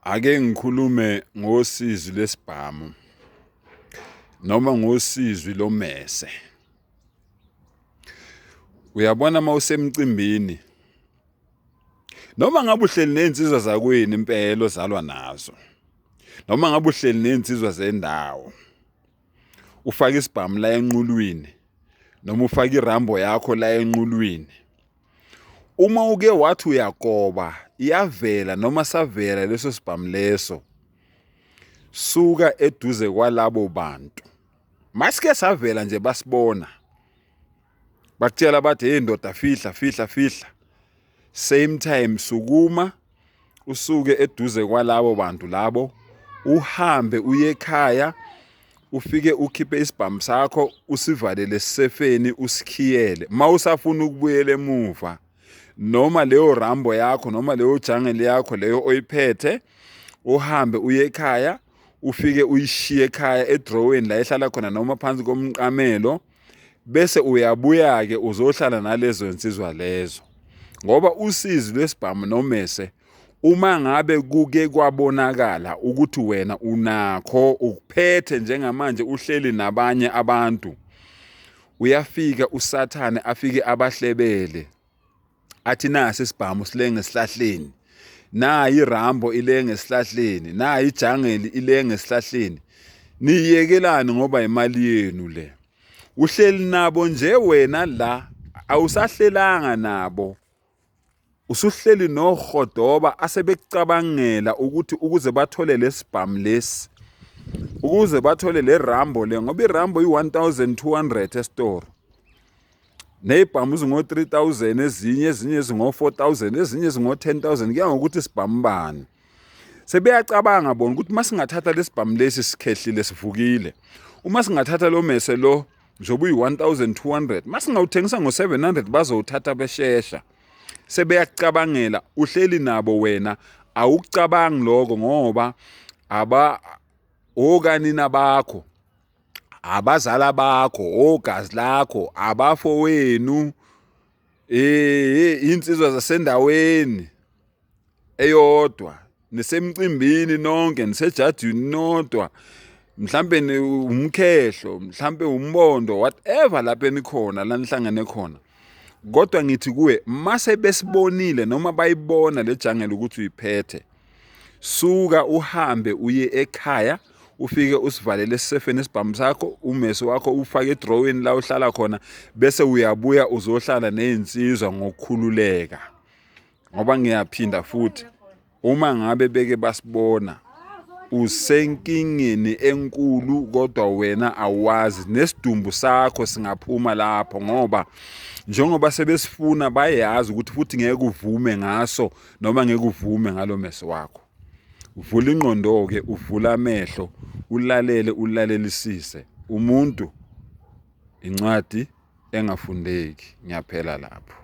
Ake ngikhulume ngosizi lesibhamu noma ngosizwi lomese. Uyabona mawusemcimbini noma ngabe uhleli nezinsizwa zakweni impela ozalwa nazo, noma ngabe uhleli nezinsizwa zendawo, ufaka isibhamu la enqulwini noma ufaka irambo yakho la enqulwini, uma uke wathi uyagoba iyavela noma savela leso sibhamu leso, suka eduze kwalabo bantu. Masike savela nje basibona, bakutshela bathi hey ndoda fihla, same time sukuma usuke eduze kwalabo bantu labo, uhambe uye ekhaya, ufike ukhiphe isibhamu sakho usivalele sisefeni usikhiyele. Mawusafuna ukubuyela emuva noma leyo rambo yakho noma leyo jungle yakho leyo oyiphethe, uhambe uye ekhaya, ufike uyishiye ekhaya edrowini la ehlala khona noma phansi komqamelo, bese uyabuya ke uzohlala nalezo insizwa lezo. Ngoba usizi lwesibhamu nomese, uma ngabe kuke kwabonakala ukuthi wena unakho ukuphethe njengamanje uhleli nabanye abantu, uyafika usathane afike abahlebele athi nasi isibhamu silenge esihlahleni, nayi irambo ilenge esihlahleni, nayi ijangeli ilenge esihlahleni, niyekelani ngoba imali yenu le. Uhleli nabo nje wena la, awusahlelanga nabo, usuhleli nohodoba asebekucabangela ukuthi ukuze bathole lesibhamu lesi, ukuze bathole le rambo le, ngoba irambo yi-1200 esitoro, nezibhamu zingo-3000, ezinye zingo-4000, ezinye zingo-10000, kuya ngokuthi isibhamu bani. Sebeyacabanga bona ukuthi masingathatha lesibhamu lesi sikhehlile sivukile, uma singathatha lo mese lo njoba uyi-1200, masingawuthengisa ngo-700 bazowuthatha beshesha. Sebeyacabangela, uhleli nabo wena awukucabangi lokho ngoba okanina bakho, abazala bakho, ogazi lakho, abafowenu, insizwa zasendaweni eyodwa, nisemcimbini nonke, nisejajini nodwa, mhlambe umkhehlo, mhlambe umbondo, whatever lapho enikhona la nihlangane khona. Kodwa ngithi kuwe, mase besibonile noma bayibona le jungle ukuthi uyiphethe, suka uhambe uye ekhaya, ufike usivalele sisefeni isibhamu sakho, umese wakho ufake edrowini la uhlala khona, bese uyabuya uzohlala nezinsizwa ngokukhululeka. Ngoba ngiyaphinda futhi, uma ngabe beke basibona, usenkingeni enkulu kodwa wena awazi, nesidumbu sakho singaphuma lapho, ngoba njengoba sebesifuna bayazi ukuthi futhi ngeke uvume ngaso noma ngeke uvume ngalo mese wakho. Uvula ingqondo ke, uvula amehlo, ulalelisise. Umuntu incwadi engafundeki. Ngiyaphela lapho.